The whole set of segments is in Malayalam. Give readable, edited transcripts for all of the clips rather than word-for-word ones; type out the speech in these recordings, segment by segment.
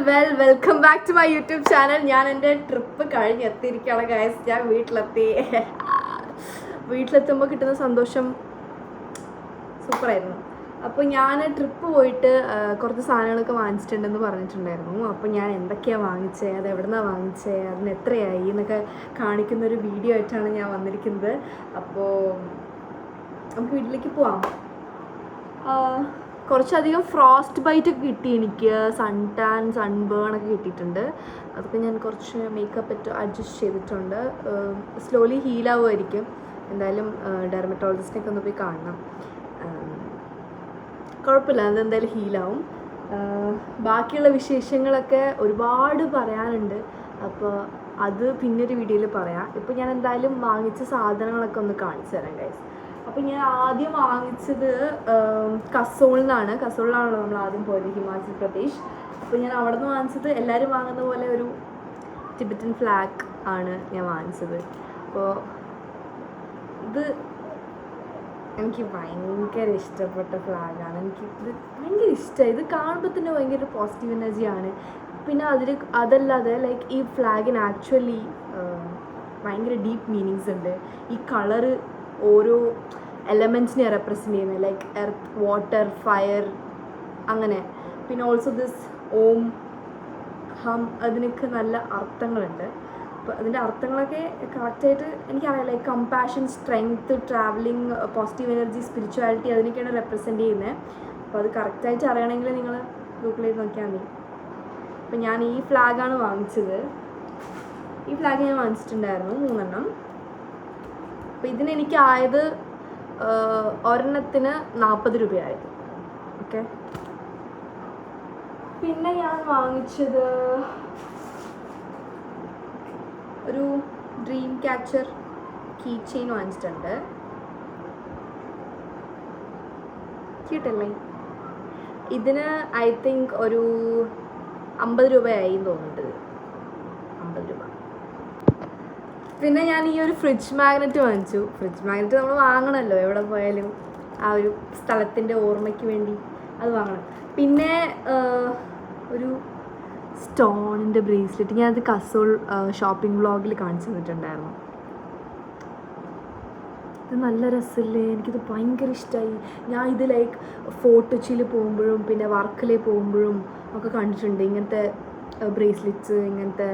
Welcome back to my YouTube channel. ഞാൻ എൻ്റെ ട്രിപ്പ് കഴിഞ്ഞ് എത്തിയിരിക്കുകയാണ് ഗൈസ്. ഞാൻ വീട്ടിലെത്തുമ്പോൾ കിട്ടുന്ന സന്തോഷം സൂപ്പറായിരുന്നു. അപ്പോൾ ഞാൻ ട്രിപ്പ് പോയിട്ട് കുറച്ച് സാധനങ്ങളൊക്കെ വാങ്ങിച്ചിട്ടുണ്ടെന്ന് പറഞ്ഞിട്ടുണ്ടായിരുന്നു. അപ്പോൾ ഞാൻ എന്തൊക്കെയാണ് വാങ്ങിച്ചത്, അത് എവിടെ നിന്നാണ് വാങ്ങിച്ചത്, അതിന് എത്രയായി എന്നൊക്കെ കാണിക്കുന്നൊരു വീഡിയോ ആയിട്ടാണ് ഞാൻ വന്നിരിക്കുന്നത്. അപ്പോൾ നമുക്ക് വീട്ടിലേക്ക് പോവാം. കുറച്ചധികം ഫ്രോസ്റ്റ് ബൈറ്റ് ഒക്കെ കിട്ടി എനിക്ക്. സൺ ടാൻ, സൺബേൺ ഒക്കെ കിട്ടിയിട്ടുണ്ട്. അതൊക്കെ ഞാൻ കുറച്ച് മേക്കപ്പ് അഡ്ജസ്റ്റ് ചെയ്തിട്ടുണ്ട്. സ്ലോലി ഹീലാവുമായിരിക്കും. എന്തായാലും ഡെർമറ്റോളജിസ്റ്റിനൊക്കെ ഒന്ന് പോയി കാണണം. കുഴപ്പമില്ല, അതെന്തായാലും ഹീലാവും. ബാക്കിയുള്ള വിശേഷങ്ങളൊക്കെ ഒരുപാട് പറയാനുണ്ട്. അപ്പോൾ അത് പിന്നൊരു വീഡിയോയിൽ പറയാം. ഇപ്പോൾ ഞാൻ എന്തായാലും വാങ്ങിച്ച സാധനങ്ങളൊക്കെ ഒന്ന് കാണിച്ചു തരാം ഗൈസ്. അപ്പോൾ ഞാൻ ആദ്യം വാങ്ങിച്ചത് കസോളിനാണ്. കസോളിലാണല്ലോ നമ്മൾ ആദ്യം പോയത്, ഹിമാചൽ പ്രദേശ്. അപ്പോൾ ഞാൻ അവിടെ നിന്ന് വാങ്ങിച്ചത് എല്ലാവരും വാങ്ങുന്ന പോലെ ഒരു ടിബറ്റൻ ഫ്ലാഗ് ആണ് ഞാൻ വാങ്ങിച്ചത്. അപ്പോൾ ഇത് എനിക്ക് ഭയങ്കര ഇഷ്ടപ്പെട്ട ഫ്ലാഗാണ്. ഇത് ഭയങ്കര ഇഷ്ടമായി. ഇത് കാണുമ്പോൾ തന്നെ ഭയങ്കര പോസിറ്റീവ് എനർജിയാണ്. പിന്നെ അതല്ലാതെ ലൈക്ക് ഈ ഫ്ലാഗിന് ആക്ച്വലി ഭയങ്കര ഡീപ്പ് മീനിങ്സ് ഉണ്ട്. ഈ കളറ് ഓരോ എലമെൻറ്റ്സിനെ റെപ്രസെൻ്റ് ചെയ്യുന്നത്, ലൈക്ക് എർത്ത്, വാട്ടർ, ഫയർ, അങ്ങനെ. പിന്നെ ഓൾസോ ദിസ് ഓം, ഹം, അതിനൊക്കെ നല്ല അർത്ഥങ്ങളുണ്ട്. അപ്പോൾ അതിൻ്റെ അർത്ഥങ്ങളൊക്കെ കറക്റ്റായിട്ട് എനിക്കറിയാം. Like compassion, strength, travelling, positive energy, spirituality, അതിനൊക്കെയാണ് റെപ്രസെൻ്റ് ചെയ്യുന്നത്. അപ്പോൾ അത് കറക്റ്റായിട്ട് അറിയണമെങ്കിൽ നിങ്ങൾ ഗൂഗിൾ ചെയ്ത് നോക്കിയാൽ മതി. അപ്പോൾ ഞാൻ ഈ ഫ്ലാഗാണ് വാങ്ങിച്ചത്. ഈ ഫ്ലാഗ് ഞാൻ വാങ്ങിച്ചിട്ടുണ്ടായിരുന്നു 3 എണ്ണം. അപ്പോൾ ഇതിനെനിക്കായത് ഒരെണ്ണത്തിന് 40 രൂപയായിരുന്നു. ഓക്കെ. പിന്നെ ഞാൻ വാങ്ങിച്ചത് ഒരു ഡ്രീം ക്യാച്ചർ കീ ചെയിൻ വാങ്ങിച്ചിട്ടുണ്ട്. ക്യൂട്ടല്ലേ? ഇതിന് ഐ തിങ്ക് ഒരു 50 രൂപയായി തോന്നുന്നുണ്ട്. 50 രൂപ. പിന്നെ ഞാൻ ഈ ഒരു ഫ്രിഡ്ജ് മാഗ്നറ്റ് വാങ്ങിച്ചു. ഫ്രിഡ്ജ് മാഗ്നറ്റ് നമ്മൾ വാങ്ങണമല്ലോ എവിടെ പോയാലും, ആ ഒരു സ്ഥലത്തിൻ്റെ ഓർമ്മയ്ക്ക് വേണ്ടി അത് വാങ്ങണം. പിന്നെ ഒരു സ്റ്റോണിൻ്റെ ബ്രേസ്ലെറ്റ്, ഞാനത് കസോൾ ഷോപ്പിംഗ് വ്ളോഗിൽ കാണിച്ചു തന്നിട്ടുണ്ടായിരുന്നു. ഇത് നല്ല രസമല്ലേ? എനിക്കിത് ഭയങ്കര ഇഷ്ടമായി. ഞാൻ ഇത് ലൈക്ക് ഫോർട്ട് കൊച്ചിയിൽ പോകുമ്പോഴും പിന്നെ വർക്കലയിൽ പോകുമ്പോഴും ഒക്കെ കണ്ടിട്ടുണ്ട് ഇങ്ങനത്തെ ബ്രേസ്ലെറ്റ്സ്, ഇങ്ങനത്തെ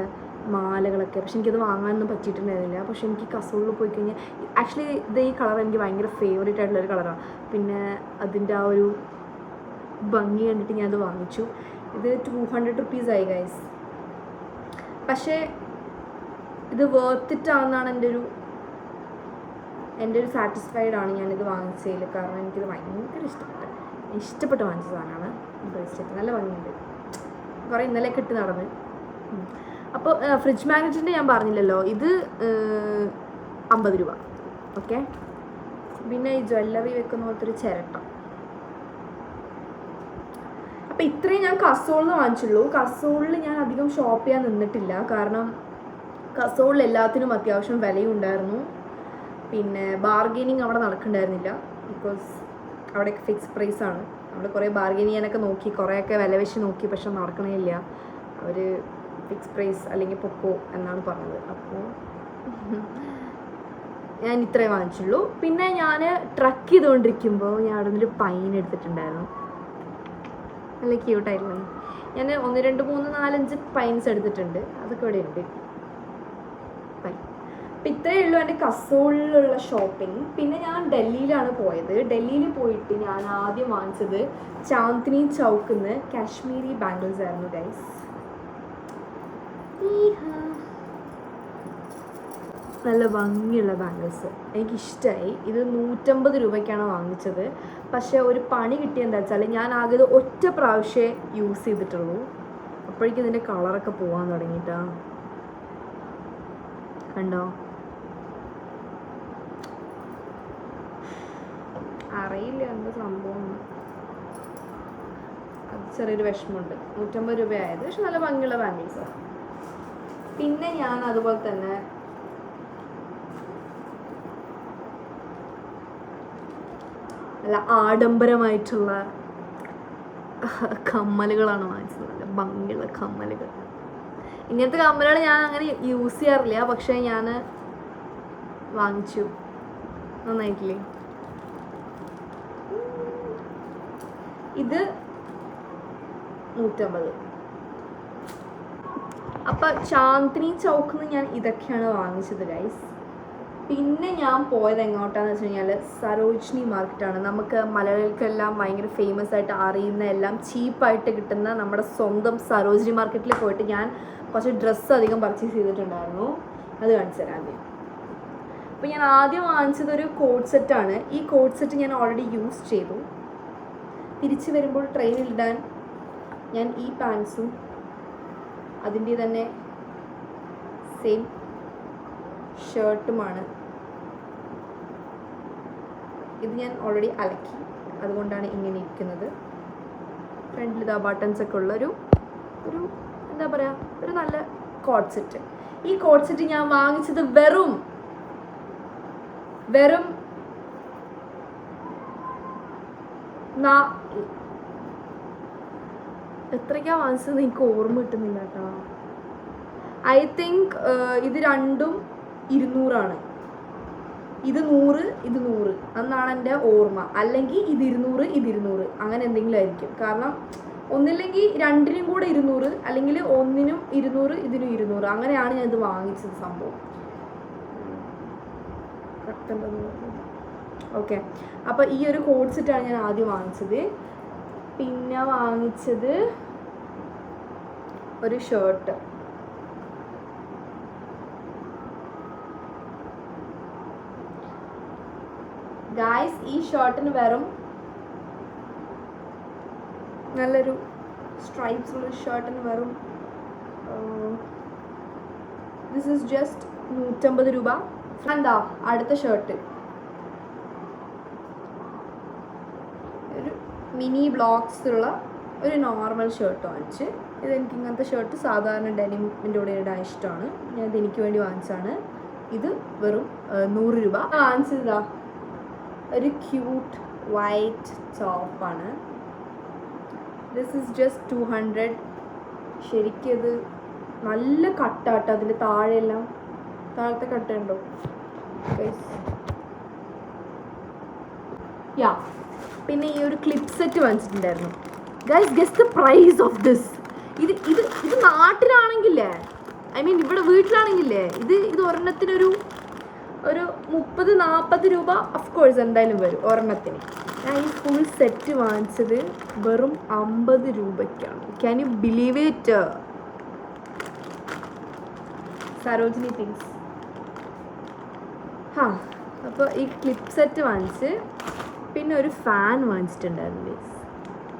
മാലകളൊക്കെ. പക്ഷെ എനിക്കത് വാങ്ങാനൊന്നും പറ്റിയിട്ടുണ്ടായിരുന്നില്ല. പക്ഷെ എനിക്ക് കസോളിൽ പോയി കഴിഞ്ഞാൽ ആക്ച്വലി ഈ കളർ എനിക്ക് ഭയങ്കര ഫേവറേറ്റ് ആയിട്ടുള്ളൊരു കളറാണ്. പിന്നെ അതിൻ്റെ ആ ഒരു ഭംഗി കണ്ടിട്ട് ഞാനത് വാങ്ങിച്ചു. ഇത് 200 റുപ്പീസായി ഗൈസ്. പക്ഷേ ഇത് വേർത്തിട്ടാണെന്നാണ് എൻ്റെ ഒരു സാറ്റിസ്ഫൈഡ് ആണ് ഞാനിത് വാങ്ങിച്ചതിൽ. കാരണം എനിക്കിത് ഭയങ്കര ഇഷ്ടപ്പെട്ട് വാങ്ങിച്ച സാധനമാണ് ബ്രേസ്ലെറ്റ്. നല്ല ഭംഗിയുണ്ട്. കുറേ ഇന്നലെയൊക്കെ ഇട്ട് നടന്ന്. അപ്പോൾ ഫ്രിഡ്ജ് മാഗ്നറ്റിൻ്റെ ഞാൻ പറഞ്ഞില്ലല്ലോ, ഇത് 50 രൂപ. ഓക്കെ. പിന്നെ ഈ ജ്വല്ലറി വെക്കുന്ന പോലത്തെ ഒരു ചിരട്ട. അപ്പോൾ ഇത്രയും ഞാൻ കസോളിൽ നിന്ന് വാങ്ങിച്ചുള്ളൂ. കസോളിൽ ഞാൻ അധികം ഷോപ്പ് ചെയ്യാൻ നിന്നിട്ടില്ല. കാരണം കസോളിൽ എല്ലാത്തിനും അത്യാവശ്യം വിലയും ഉണ്ടായിരുന്നു. പിന്നെ ബാർഗെയിനിങ് അവിടെ നടക്കുന്നുണ്ടായിരുന്നില്ല. ബിക്കോസ് അവിടെയൊക്കെ ഫിക്സ് പ്രൈസാണ്. നമ്മൾ കുറേ ബാർഗെയിൻ ചെയ്യാനൊക്കെ നോക്കി, കുറേയൊക്കെ വില വെച്ച് നോക്കി, പക്ഷെ നടക്കണില്ല. അവർ ഫിക്സ് പ്രൈസ് അല്ലെങ്കിൽ പൊക്കോ എന്നാണ് പറഞ്ഞത്. അപ്പോൾ ഞാൻ ഇത്രേ വാങ്ങിച്ചുള്ളൂ. പിന്നെ ഞാൻ ട്രക്ക് ചെയ്തുകൊണ്ടിരിക്കുമ്പോൾ ഞാൻ അവിടെ നിന്നൊരു പൈൻ എടുത്തിട്ടുണ്ടായിരുന്നു. നല്ല ക്യൂട്ടായിരുന്നു. ഞാൻ 1, 2, 3, 4, 5 പൈൻസ് എടുത്തിട്ടുണ്ട്. അതൊക്കെ ഇവിടെ ഉണ്ട്. പൈൻ. അപ്പം ഇത്രയേ ഉള്ളൂ എൻ്റെ കസോളിലുള്ള ഷോപ്പിംഗ്. പിന്നെ ഞാൻ ഡൽഹിയിലാണ് പോയത്. ഡൽഹിയിൽ പോയിട്ട് ഞാൻ ആദ്യം വാങ്ങിച്ചത് ചാന്ദിനി ചൗക്കിന്ന് കാശ്മീരി ബാംഗിൾസ് ആയിരുന്നു ഗൈസ്. നല്ല ഭംഗിയുള്ള ബാംഗിൾസ് എനിക്കിഷ്ടമായി. ഇത് 150 രൂപയ്ക്കാണ് വാങ്ങിച്ചത്. പക്ഷേ ഒരു പണി കിട്ടിയെന്താ വെച്ചാൽ ഞാൻ ആകെ ഇത് ഒറ്റ പ്രാവശ്യമേ യൂസ് ചെയ്തിട്ടുള്ളൂ. അപ്പോഴേക്കും ഇതിൻ്റെ കളറൊക്കെ പോകാൻ തുടങ്ങിയിട്ടാ. കണ്ടോ? അറിയില്ല എന്താ സംഭവം. അത് ചെറിയൊരു വിഷമമുണ്ട്. 150 രൂപയായത്. പക്ഷെ നല്ല ഭംഗിയുള്ള ബാംഗിൾസാണ്. പിന്നെ ഞാൻ അതുപോലെ തന്നെ നല്ല ആഡംബരമായിട്ടുള്ള കമ്മലുകളാണ് വാങ്ങിച്ചത്. നല്ല ഭംഗിയുള്ള കമ്മലുകൾ. ഇങ്ങനത്തെ കമ്മലുകൾ ഞാൻ അങ്ങനെ യൂസ് ചെയ്യാറില്ല, പക്ഷേ ഞാൻ വാങ്ങിച്ചു. നന്നായിട്ടില്ലേ? ഇത് 150. അപ്പം ചാന്ദിനി ചൗക്കിൽ നിന്ന് ഞാൻ ഇതൊക്കെയാണ് വാങ്ങിച്ചത് ഗൈസ്. പിന്നെ ഞാൻ പോയത് എങ്ങോട്ടാന്ന് വെച്ച് കഴിഞ്ഞാൽ സരോജിനി മാർക്കറ്റാണ്. നമുക്ക് മലയാളികൾക്കെല്ലാം ഭയങ്കര ഫേമസ് ആയിട്ട് അറിയുന്ന എല്ലാം ചീപ്പായിട്ട് കിട്ടുന്ന നമ്മുടെ സ്വന്തം സരോജിനി മാർക്കറ്റിൽ പോയിട്ട് ഞാൻ കുറച്ച് ഡ്രസ്സ് അധികം പർച്ചേസ് ചെയ്തിട്ടുണ്ടായിരുന്നു. അത് കാണിച്ചു തരാം ആദ്യം. അപ്പോൾ ഞാൻ ആദ്യം വാങ്ങിച്ചത് ഒരു കോട്ട് സെറ്റാണ്. ഈ കോട്ട് സെറ്റ് ഞാൻ ഓൾറെഡി യൂസ് ചെയ്തു. തിരിച്ച് വരുമ്പോൾ ട്രെയിനിലിടാൻ ഞാൻ ഈ പാൻസും അതിൻ്റെ തന്നെ സെയിം ഷർട്ടുമാണ്. ഇത് ഞാൻ ഓൾറെഡി അലക്കി, അതുകൊണ്ടാണ് ഇങ്ങനെ ഇരിക്കുന്നത്. ഫ്രണ്ടിൽ ഇതാ ബട്ടൺസ് ഒക്കെ ഉള്ള ഒരു എന്താ പറയുക, ഒരു നല്ല കോട്ട് സെറ്റ്. ഈ കോട്ട് സെറ്റ് ഞാൻ വാങ്ങിച്ചത് വെറും എത്രയ്ക്കാ വാങ്ങിച്ചത് എനിക്ക് ഓർമ്മ കിട്ടുന്നില്ല കേട്ടോ. ഐ തിങ്ക് ഇത് രണ്ടും 200 ഇത് 100 ഇത് 100 എന്നാണ് എൻ്റെ ഓർമ്മ. അല്ലെങ്കിൽ ഇത് 200 ഇത് 200 അങ്ങനെ എന്തെങ്കിലും ആയിരിക്കും. കാരണം ഒന്നില്ലെങ്കിൽ രണ്ടിനും കൂടെ 200, അല്ലെങ്കിൽ ഒന്നിനും 200 ഇതിനും 200, അങ്ങനെയാണ് ഞാൻ ഇത് വാങ്ങിച്ചത് സംഭവം. ഓക്കെ, അപ്പോൾ ഈ ഒരു കോട്ട് സെറ്റാണ് ഞാൻ ആദ്യം വാങ്ങിച്ചത്. പിന്നെ വാങ്ങിച്ചത് ഒരു ഷർട്ട്. ഗായ്സ്, ഈ ഷർട്ടിന് വെറും നല്ലൊരു സ്ട്രൈപ്സ് ഉള്ള ഷർട്ടിന് വെറും ദിസ് ഈസ് ജസ്റ്റ് 150 രൂപ. എന്താ അടുത്ത ഷർട്ട്, ഒരു മിനി ബ്ലോക്സ് ഉള്ള ഒരു നോർമൽ ഷർട്ട് വാങ്ങിച്ച്. ഇതെനിക്ക് ഇങ്ങനത്തെ ഷർട്ട് സാധാരണ ഡെനിമിൻ്റെ കൂടെ ഇടാൻ ഇഷ്ടമാണ്. ഞാൻ ഇത് എനിക്ക് വേണ്ടി വാങ്ങിച്ചാണ്. ഇത് വെറും 100 രൂപ. വാങ്ങിച്ചതാ ഒരു ക്യൂട്ട് വൈറ്റ് ടോപ്പാണ്. This is just 200. ശരിക്കും ഇത് നല്ല കട്ടാട്ടോ, അതിൻ്റെ താഴെയെല്ലാം താഴത്തെ കട്ടുണ്ടോ യാ. പിന്നെ ഈ ഒരു ക്ലിപ്പ് സെറ്റ് വാങ്ങിച്ചിട്ടുണ്ടായിരുന്നു. Guys, guess the price of this. ഇത് ഇത് ഇത് നാട്ടിലാണെങ്കിലേ, ഐ മീൻ ഇവിടെ വീട്ടിലാണെങ്കിലേ ഇത് ഒരെണ്ണത്തിനൊരു 30-40 രൂപ ഓഫ്കോഴ്സ് എന്തായാലും വരും ഒരെണ്ണത്തിന്. ഞാൻ ഈ ഫുൾ സെറ്റ് വാങ്ങിച്ചത് വെറും 50 രൂപയ്ക്കാണ്. Can you believe it? Sarojini things. അപ്പോൾ ഈ ക്ലിപ്പ് സെറ്റ് വാങ്ങിച്ച് പിന്നെ ഒരു ഫാൻ വാങ്ങിച്ചിട്ടുണ്ടായിരുന്നു.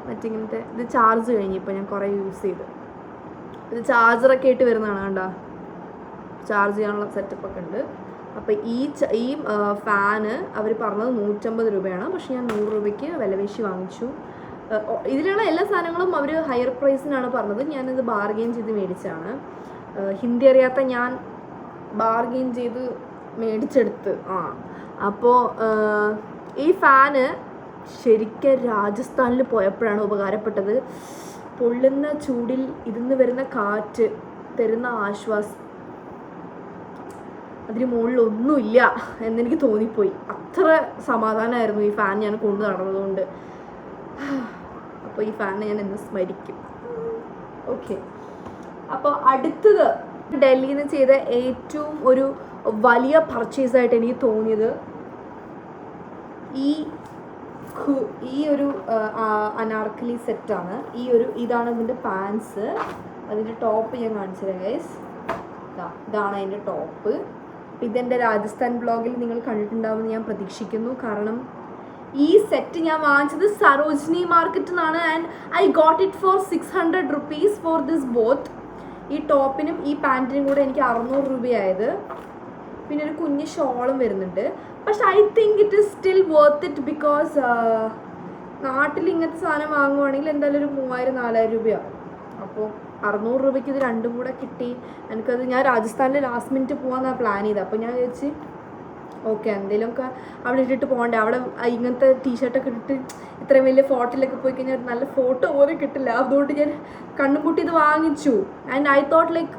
മറ്റിങ്ങനത്തെ ഇത് ചാർജ് കഴിഞ്ഞപ്പോൾ ഞാൻ കുറേ യൂസ് ചെയ്ത്. ഇത് ചാർജറൊക്കെ ആയിട്ട് വരുന്നതാണ് കണ്ടോ, ചാർജ് ചെയ്യാനുള്ള സെറ്റപ്പൊക്കെ ഉണ്ട്. അപ്പോൾ ഈ ഫാന് അവർ പറഞ്ഞത് 150 രൂപയാണ്. പക്ഷേ ഞാൻ 100 രൂപയ്ക്ക് വിലപേശി വാങ്ങിച്ചു. ഇതിലുള്ള എല്ലാ സാധനങ്ങളും അവർ ഹയർ പ്രൈസിനാണ് പറഞ്ഞത്. ഞാനിത് ബാർഗെയിൻ ചെയ്ത് മേടിച്ചാണ്. ഹിന്ദി അറിയാത്ത ഞാൻ ബാർഗെയിൻ ചെയ്ത് മേടിച്ചെടുത്ത്. അപ്പോൾ ഈ ഫാന് ശരിക്കും രാജസ്ഥാനിൽ പോയപ്പോഴാണ് ഉപകാരപ്പെട്ടത്. പൊള്ളുന്ന ചൂടിൽ ഇതിന്ന് വരുന്ന കാറ്റ് തരുന്ന ആശ്വാസം അതിന് മുകളിലൊന്നുമില്ല എന്നെനിക്ക് തോന്നിപ്പോയി. അത്ര സമാധാനമായിരുന്നു ഈ ഫാൻ ഞാൻ കൊണ്ടു നടന്നതുകൊണ്ട്. അപ്പോൾ ഈ ഫാനെ ഞാൻ എന്ന് സ്മരിക്കും. ഓക്കെ, അപ്പോൾ അടുത്തത് ഡൽഹിയിൽ നിന്ന് ചെയ്ത ഏറ്റവും ഒരു വലിയ പർച്ചേസായിട്ട് എനിക്ക് തോന്നിയത് ഈ ഒരു അനാർക്കലി സെറ്റാണ്. ഇതാണ് ഇതിൻ്റെ പാൻസ്. അതിൻ്റെ ടോപ്പ് ഞാൻ കാണിച്ചു തരാം ഗൈസ്. ഇതാണ് അതിൻ്റെ ടോപ്പ്. ഇതെൻ്റെ രാജസ്ഥാൻ ബ്ലോഗിൽ നിങ്ങൾ കണ്ടിട്ടുണ്ടാവുമെന്ന് ഞാൻ പ്രതീക്ഷിക്കുന്നു. കാരണം ഈ സെറ്റ് ഞാൻ വാങ്ങിച്ചത് സരോജിനി മാർക്കറ്റിൽ നിന്നാണ്. And I got it for 600 rupees for this both. ഈ ടോപ്പിനും ഈ പാൻറ്റിനും കൂടെ എനിക്ക് 600 രൂപയായത്. പിന്നെ ഒരു കുഞ്ഞ് ഷോളും വരുന്നുണ്ട്. പക്ഷെ I think it is still worth it. Because നാട്ടിൽ ഇങ്ങനത്തെ സാധനം വാങ്ങുവാണെങ്കിൽ എന്തായാലും ഒരു 3000-4000 രൂപയാവും. അപ്പോൾ 600 രൂപയ്ക്ക് ഇത് രണ്ടും കൂടെ കിട്ടി. എനിക്കത് ഞാൻ രാജസ്ഥാനിൽ ലാസ്റ്റ് മിനിറ്റ് പോകാമെന്നാണ് പ്ലാൻ ചെയ്തത്. അപ്പോൾ ഞാൻ വിചാരിച്ച് ഓക്കെ എന്തെങ്കിലുമൊക്കെ അവിടെ ഇട്ടിട്ട് പോകണ്ടേ. അവിടെ ഇങ്ങനത്തെ ടീഷർട്ടൊക്കെ ഇട്ടിട്ട് ഇത്രയും വലിയ ഫോട്ടോയിലൊക്കെ പോയി കഴിഞ്ഞാൽ ഒരു നല്ല ഫോട്ടോ പോലും കിട്ടില്ല. അതുകൊണ്ട് ഞാൻ കണ്ണും പൂട്ടി ഇത് വാങ്ങിച്ചു. And I thought like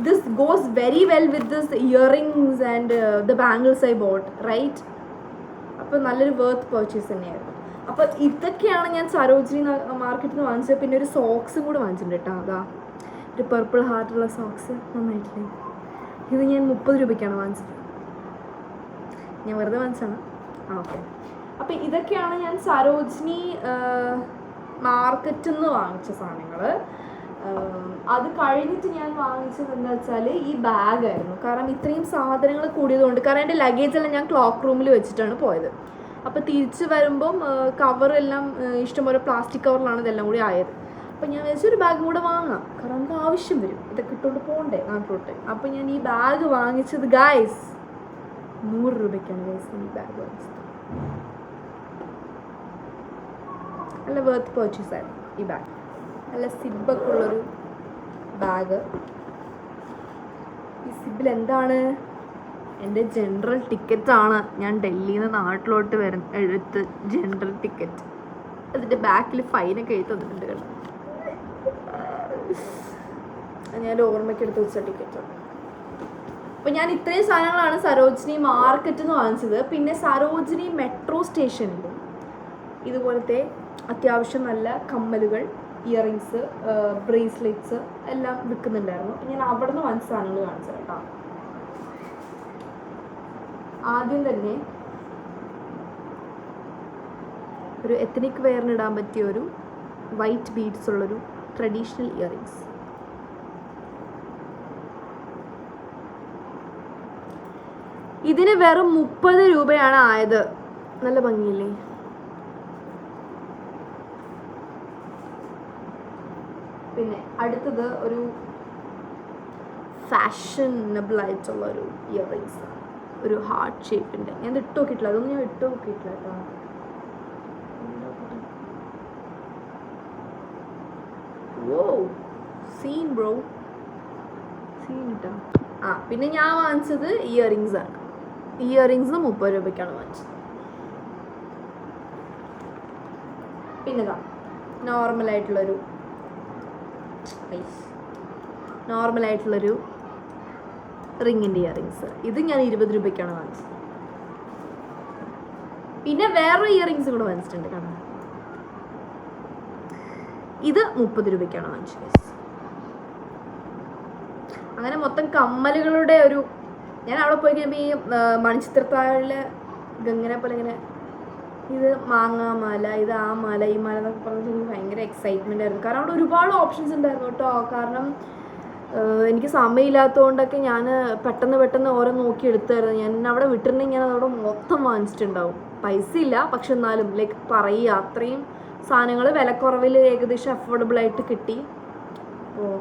this goes very well with this earrings and the bangles I bought, right? അപ്പോൾ നല്ലൊരു വർത്ത് പർച്ചേസ് തന്നെയായിരുന്നു. അപ്പോൾ ഇതൊക്കെയാണ് ഞാൻ സരോജിനി മാർക്കറ്റിൽ നിന്ന് വാങ്ങിച്ചത്. പിന്നെ ഒരു സോക്സും കൂടെ വാങ്ങിച്ചിട്ടുണ്ട് കേട്ടോ. അതാ ഒരു പർപ്പിൾ ഹാർട്ടുള്ള സോക്സ്, നന്നായിട്ടില്ലേ? ഇത് ഞാൻ 30 രൂപയ്ക്കാണ് വാങ്ങിച്ചത്. ഞാൻ വെറുതെ വാങ്ങിച്ചാണ്. ഓക്കെ. അപ്പോൾ ഇതൊക്കെയാണ് ഞാൻ സരോജിനി മാർക്കറ്റിൽ നിന്ന് വാങ്ങിച്ച സാധനങ്ങൾ. അത് കഴിഞ്ഞിട്ട് ഞാൻ വാങ്ങിച്ചത് എന്താ വെച്ചാൽ ഈ ബാഗായിരുന്നു. കാരണം ഇത്രയും സാധനങ്ങൾ കൂടിയതുകൊണ്ട്, കാരണം എൻ്റെ ലഗേജെല്ലാം ഞാൻ ക്ലോക്ക് റൂമിൽ വെച്ചിട്ടാണ് പോയത്. അപ്പോൾ തിരിച്ച് വരുമ്പം കവറെല്ലാം ഇഷ്ടംപോലെ പ്ലാസ്റ്റിക് കവറിലാണ് ഇതെല്ലാം കൂടി ആയത്. അപ്പോൾ ഞാൻ വെച്ചൊരു ബാഗ് കൂടെ വാങ്ങാം, കാരണം നമുക്ക് ആവശ്യം വരും, ഇതൊക്കെ ഇട്ടുകൊണ്ട് പോകണ്ടേ നാട്ടിലോട്ട്. അപ്പോൾ ഞാൻ ഈ ബാഗ് വാങ്ങിച്ചത് ഗായ്സ് 100 രൂപയ്ക്കാണ് ഗൈസ് ഈ ബാഗ് വാങ്ങിച്ചത്. നല്ല വർത്ത് പർച്ചേസ് ആയിരുന്നു ഈ ബാഗ്. നല്ല സിബൊക്കെ ഉള്ളൊരു ബാഗ്. ഈ സിബിൽ എന്താണ്? എൻ്റെ ജനറൽ ടിക്കറ്റാണ്. ഞാൻ ഡൽഹിയിൽ നിന്ന് നാട്ടിലോട്ട് എടുത്ത് ജനറൽ ടിക്കറ്റ്. അതിൻ്റെ ബാക്കിൽ ഫൈനൊക്കെ എഴുതി തന്നിട്ടുണ്ട് കേട്ടോ. ഞാൻ ഓർമ്മയ്ക്ക് എടുത്ത് വെച്ച ടിക്കറ്റാണ്. അപ്പോൾ ഞാൻ ഇത്രയും സാധനങ്ങളാണ് സരോജിനി മാർക്കറ്റിൽ നിന്ന് വാങ്ങിച്ചത്. പിന്നെ സരോജിനി മെട്രോ സ്റ്റേഷനിലും ഇതുപോലത്തെ അത്യാവശ്യം നല്ല കമ്മലുകൾ, ഇയറിങ്സ്, ബ്രേസ്ലെറ്റ്സ് എല്ലാം വിൽക്കുന്നുണ്ടായിരുന്നു. ഞാൻ അവിടെ നിന്ന് വാങ്ങിച്ച സാധനങ്ങൾ കാണിച്ചത് കേട്ടോ. ആദ്യം തന്നെ ഒരു എത്നിക് വെയറിനിടാൻ പറ്റിയ ഒരു വൈറ്റ് ബീഡ്സ് ഉള്ളൊരു ട്രഡീഷണൽ ഇയറിങ്സ്. ഇതിന് വെറും 30 രൂപയാണ് ആയത്. നല്ല ഭംഗിയില്ലേ? പിന്നെ അടുത്തത് ഒരു ഫാഷനബിൾ ആയിട്ടുള്ള ഒരു ഇയറിങ്സ്, ഒരു ഹാർട്ട് ഷേപ്പിൻ്റെ. ഞാൻ ഇത് ഇട്ട് നോക്കിയിട്ടില്ല, അതൊന്നും ഞാൻ ഇട്ട് നോക്കിയിട്ടില്ല കേട്ടോ. ഓ സീൻ ബ്രോ, സീൻ കേട്ടോ. പിന്നെ ഞാൻ വാങ്ങിച്ചത് ഇയറിങ്സ് ആണ്. ഇയറിങ്സ് 30 രൂപയ്ക്കാണ് വാങ്ങിച്ചത്. പിന്നെതാ നോർമലായിട്ടുള്ളൊരു റിങ്ങിൻ്റെ ഇയറിങ്സ്. ഇത് ഞാൻ 20 രൂപയ്ക്കാണ് വാങ്ങിച്ചത്. പിന്നെ വേറെ ഇയറിങ്സ് കൂടെ വാങ്ങിച്ചിട്ടുണ്ട് കാണാൻ. ഇത് 30 രൂപയ്ക്കാണ് വാങ്ങിച്ചത്. അങ്ങനെ മൊത്തം കമ്മലുകളുടെ ഒരു, ഞാൻ അവിടെ പോയി കഴിയുമ്പോൾ ഈ മണിച്ചിത്രത്താഴിലെ ഗംഗനെ പോലെ ഇങ്ങനെ ഇത് മാങ്ങാമാല, ഇത് ആ മാല, ഈ മാല എന്നൊക്കെ പറഞ്ഞിട്ട് എനിക്ക് ഭയങ്കര എക്സൈറ്റ്മെൻ്റ് ആയിരുന്നു. കാരണം അവിടെ ഒരുപാട് ഓപ്ഷൻസ് ഉണ്ടായിരുന്നു കേട്ടോ. കാരണം എനിക്ക് സമയമില്ലാത്തതുകൊണ്ടൊക്കെ ഞാൻ പെട്ടെന്ന് ഓരോ നോക്കി എടുത്തായിരുന്നു. ഞാൻ അവിടെ വിട്ടിട്ടുണ്ടെങ്കിൽ ഞാൻ അതവിടെ മൊത്തം വാങ്ങിച്ചിട്ടുണ്ടാവും. പൈസ ഇല്ല, പക്ഷെ എന്നാലും ലൈക്ക് പറയുക അത്രയും സാധനങ്ങൾ വിലക്കുറവിൽ ഏകദേശം അഫോർഡബിൾ ആയിട്ട് കിട്ടി. അപ്പോൾ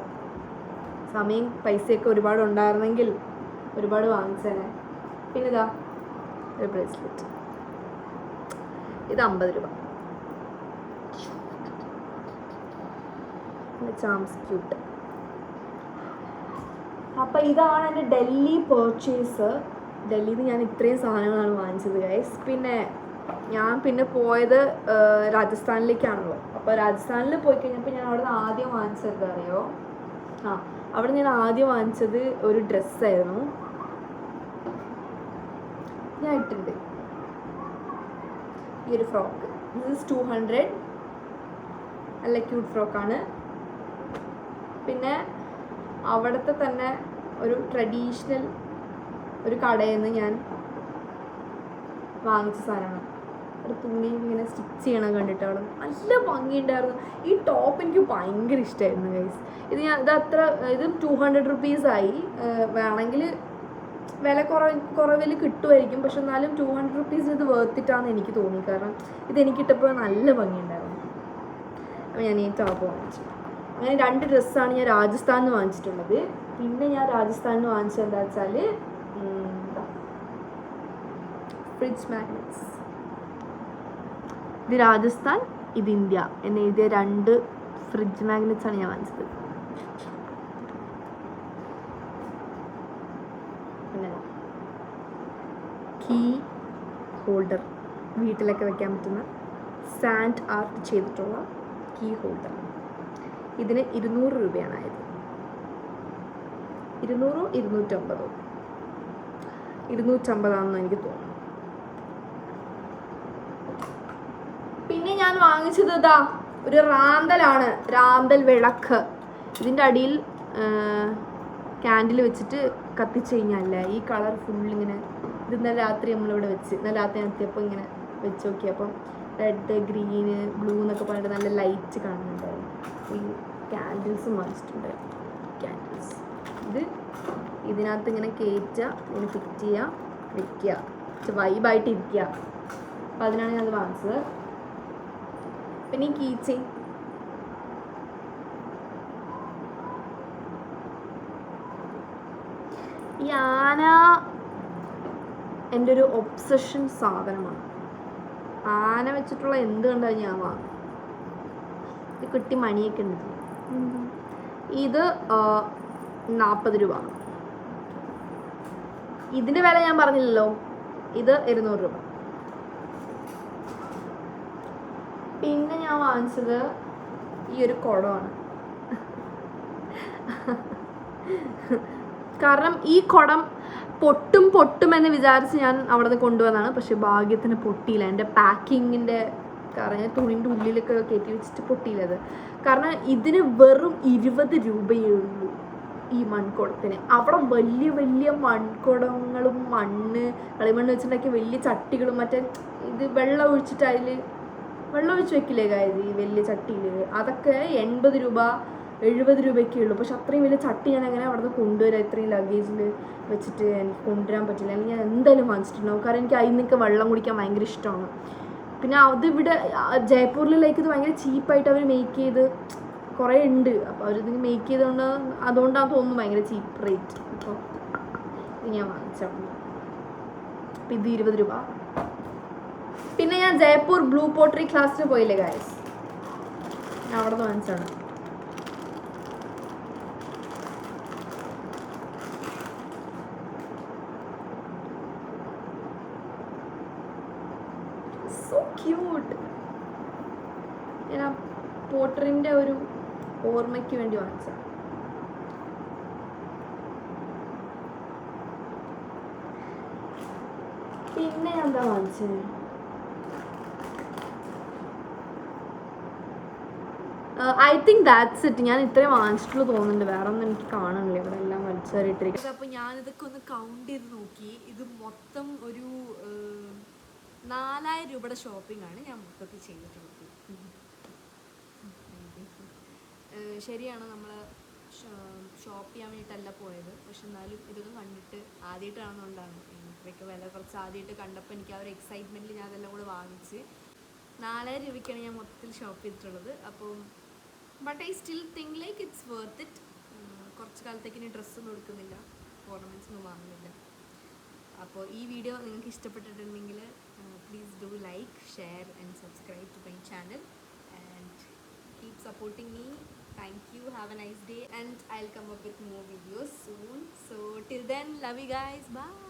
സമയം പൈസയൊക്കെ ഒരുപാട് ഉണ്ടായിരുന്നെങ്കിൽ ഒരുപാട് വാങ്ങിച്ചേനെ. പിന്നെ ഇതാ ഒരു ബ്രേസ്ലെറ്റ്, ഇത് 50 രൂപ. Charms cute. അപ്പം ഇതാണ് എൻ്റെ ഡൽഹി പർച്ചേസ്. ഡൽഹിയിൽ നിന്ന് ഞാൻ ഇത്രയും സാധനങ്ങളാണ് വാങ്ങിച്ചത് ഗൈസ്. പിന്നെ ഞാൻ പോയത് രാജസ്ഥാനിലേക്കാണല്ലോ. അപ്പോൾ രാജസ്ഥാനിൽ പോയി കഴിഞ്ഞപ്പോൾ ഞാൻ അവിടെ നിന്ന് ആദ്യം വാങ്ങിച്ചത് എന്താ അറിയോ? അവിടെ ഞാൻ ആദ്യം വാങ്ങിച്ചത് ഒരു ഡ്രസ്സായിരുന്നു. ഞാൻ ഇട്ടുണ്ട് ഈ ഒരു ഫ്രോക്ക്. ഇത് 200, നല്ല ക്യൂട്ട് ഫ്രോക്കാണ്. പിന്നെ അവിടുത്തെ തന്നെ ഒരു ട്രഡീഷണൽ ഒരു കടയിൽ നിന്ന് ഞാൻ വാങ്ങിച്ച സാധനമാണ്. ഒരു തുണി ഇങ്ങനെ സ്റ്റിച്ച് ചെയ്യണം കണ്ടിട്ട് അവിടെ നല്ല ഭംഗിയുണ്ടായിരുന്നു. ഈ ടോപ്പ് എനിക്ക് ഭയങ്കര ഇഷ്ടമായിരുന്നു ഗൈസ്. ഇത് 200 റുപ്പീസായി. വേണമെങ്കിൽ വില കുറവിൽ കിട്ടുമായിരിക്കും, പക്ഷെ എന്നാലും 200 റുപ്പീസ് ഇത് വേർത്തിട്ടാണെന്ന് എനിക്ക് തോന്നി. കാരണം ഇതെനിക്കിട്ടപ്പോൾ നല്ല ഭംഗിയുണ്ടായിരുന്നു. അപ്പോൾ ഞാൻ ഈ ടോപ്പ് വാങ്ങിച്ചു. അങ്ങനെ 2 ഡ്രസ്സാണ് ഞാൻ രാജസ്ഥാനിൽ നിന്ന് വാങ്ങിച്ചിട്ടുള്ളത്. പിന്നെ ഞാൻ രാജസ്ഥാനിൽ നിന്ന് വാങ്ങിച്ചത് എന്താ വെച്ചാൽ ഫ്രിഡ്ജ് മാഗ്നറ്റ്സ്. ഇത് രാജസ്ഥാൻ, ഇത് ഇന്ത്യ എന്ന് എഴുതിയ 2 ഫ്രിഡ്ജ് മാഗ്നറ്റ്സ് ആണ് ഞാൻ വാങ്ങിച്ചത്. പിന്നെ കീ ഹോൾഡർ, വീട്ടിലൊക്കെ വെക്കാൻ പറ്റുന്ന സാൻഡ് ആർട്ട് ചെയ്തിട്ടുള്ള കീ ഹോൾഡർ. ഇതിന് 200 രൂപയാണ് ആയത്. 200 250 250 എനിക്ക് തോന്നുന്നു. പിന്നെ ഞാൻ വാങ്ങിച്ചത് ഇതാ ഒരു റാന്തലാണ്, റാന്തൽ വിളക്ക്. ഇതിൻ്റെ അടിയിൽ ക്യാൻഡിൽ വെച്ചിട്ട് കത്തിച്ച് കഴിഞ്ഞാലേ ഈ കളർ ഫുള്ളിങ്ങനെ, ഇത് ഇന്നലെ രാത്രി നമ്മളിവിടെ വെച്ച്, ഇന്നലെ രാത്രി എത്തിയപ്പോൾ ഇങ്ങനെ വെച്ച് നോക്കിയപ്പം റെഡ് ഗ്രീന് ബ്ലൂ എന്നൊക്കെ പറഞ്ഞിട്ട് നല്ല ലൈറ്റ് കാണുന്നുണ്ടായിരുന്നു. ഈ ക്യാൻഡിൽസ് വാങ്ങിച്ചിട്ടുണ്ട്. ക്യാൻഡിൽസ് ഇത് ഇതിനകത്ത് ഇങ്ങനെ കയറ്റുക, ഇങ്ങനെ ഫിറ്റ് ചെയ്യുക, വെക്കുക, വൈബായിട്ട് ഇരിക്കുക. അപ്പം അതിനാണ് ഞാനത് വാങ്ങിച്ചത്. പിന്നെ ഈ കീ ചെയിൻ, ഈ ആന എൻ്റെ ഒരു ഒബ്സഷൻ സാധനമാണ്. ആന വെച്ചിട്ടുള്ള എന്ത് കണ്ടാലും ഞാൻ വാങ്ങും. ഇത് കുട്ടി മണിയൊക്കെ ഉണ്ട്. ഇത് 40 രൂപ. ഇതിൻ്റെ വില ഞാൻ പറഞ്ഞില്ലല്ലോ, ഇത് 200 രൂപ. പിന്നെ ഞാൻ വാങ്ങിച്ചത് ഈ ഒരു കുടമാണ്. കാരണം ഈ കുടം പൊട്ടുമെന്ന് വിചാരിച്ച് ഞാൻ അവിടെ നിന്ന് കൊണ്ടുവന്നതാണ്. പക്ഷെ ഭാഗ്യത്തിന് പൊട്ടിയില്ല. എൻ്റെ പാക്കിങ്ങിൻ്റെ കാരണം ഞാൻ തുണിൻ്റെ ഉള്ളിലൊക്കെ കയറ്റി വെച്ചിട്ട് പൊട്ടിയില്ല അത്. കാരണം ഇതിന് വെറും 20 രൂപയേ ഉള്ളൂ ഈ മൺകുടത്തിന്. അവിടെ വലിയ വലിയ മൺകുടങ്ങളും കളിമണ്ണ് വെച്ചിട്ടുണ്ടാക്കിയ വലിയ ചട്ടികളും, മറ്റേ ഇത് വെള്ളം ഒഴിച്ചിട്ട് അതിൽ വെള്ളം ഒഴിച്ച് വെക്കില്ലേ കാര്യം ഈ വലിയ ചട്ടിയിൽ, അതൊക്കെ 80 രൂപ 70 രൂപയ്ക്കേ ഉള്ളൂ. പക്ഷെ അത്രയും വലിയ ചട്ടി ഞാൻ എങ്ങനെ അവിടെ നിന്ന് കൊണ്ടുവരാം? ഇത്രയും ലഗേജിൽ വെച്ചിട്ട് എനിക്ക് കൊണ്ടുവരാൻ പറ്റില്ല. അല്ലെങ്കിൽ ഞാൻ എന്തായാലും വാങ്ങിച്ചിട്ടുണ്ടാവും. കാരണം എനിക്ക് അതിൽ നിന്നൊക്കെ വെള്ളം കുടിക്കാൻ ഭയങ്കര ഇഷ്ടമാണ്. പിന്നെ അതിവിടെ ജയ്പൂരിലേക്ക് ഇത് ഭയങ്കര ചീപ്പായിട്ട് അവർ മേക്ക് ചെയ്ത് കുറേ ഉണ്ട്. അപ്പോൾ അവരിതിന് മേക്ക് ചെയ്തുകൊണ്ട് അതുകൊണ്ടാണ് തോന്നുന്നു ഭയങ്കര ചീപ്പ് റേറ്റ്. അപ്പോൾ ഇത് ഞാൻ വാങ്ങിച്ചു. അപ്പം ഇത് 20 രൂപ. പിന്നെ ഞാൻ ജയ്പൂർ ബ്ലൂ പോട്ടറി ക്ലാസ്സിന് പോയില്ലേ ഗൈസ്, ഞാൻ അവിടെ നിന്ന് വാങ്ങിച്ചാണ്. So cute. ഞാൻ ആ പോട്ടറിൻ്റെ ഒരു ഓർമ്മയ്ക്ക് വേണ്ടി വാങ്ങിച്ച. പിന്നെ എന്താ വാങ്ങിച്ചത്? I think that's it. ഞാൻ ഇത്രയും വാങ്ങിച്ചിട്ടുള്ളൂ തോന്നുന്നുണ്ട്. വേറെ ഒന്നും എനിക്ക് കാണുന്നില്ല. ഇവിടെ എല്ലാം വലിച്ചേറിയിട്ടിരിക്കും. അപ്പോൾ ഞാൻ ഇതൊക്കെ ഒന്ന് കൗണ്ട് ചെയ്ത് നോക്കി. ഇത് മൊത്തം ഒരു 4000 രൂപയുടെ ഷോപ്പിംഗ് ആണ് ഞാൻ മൊത്തത്തിൽ ചെയ്തിട്ടുള്ളത്. ശരിയാണ്, നമ്മൾ ഷോപ്പ് ചെയ്യാൻ വേണ്ടിയിട്ടല്ല പോയത്. പക്ഷെ എന്നാലും ഇതൊക്കെ കണ്ടിട്ട് ആദ്യമായിട്ട് കാണുന്നതുകൊണ്ടാണ്. ഇതൊക്കെ വില കുറച്ച് ആദ്യമായിട്ട് കണ്ടപ്പോൾ എനിക്ക് ആ ഒരു എക്സൈറ്റ്മെൻറ്റിൽ ഞാൻ അതെല്ലാം കൂടെ വാങ്ങിച്ച് 4000 രൂപയ്ക്കാണ് ഞാൻ മൊത്തത്തിൽ ഷോപ്പ് ചെയ്തിട്ടുള്ളത്. അപ്പം but I still think like it's worth it. കുറച്ച് കാലത്തേക്ക് ഇനി ഡ്രസ്സൊന്നും എടുക്കുന്നില്ല, ഓർണമെൻറ്റ്സ് ഒന്നും വാങ്ങുന്നില്ല. അപ്പോൾ ഈ വീഡിയോ നിങ്ങൾക്ക് ഇഷ്ടപ്പെട്ടിട്ടുണ്ടെങ്കിൽ please do like, share and subscribe to my channel and keep supporting me. Thank you. Have a nice day and I'll come up with more videos soon. So till then, love you guys. Bye.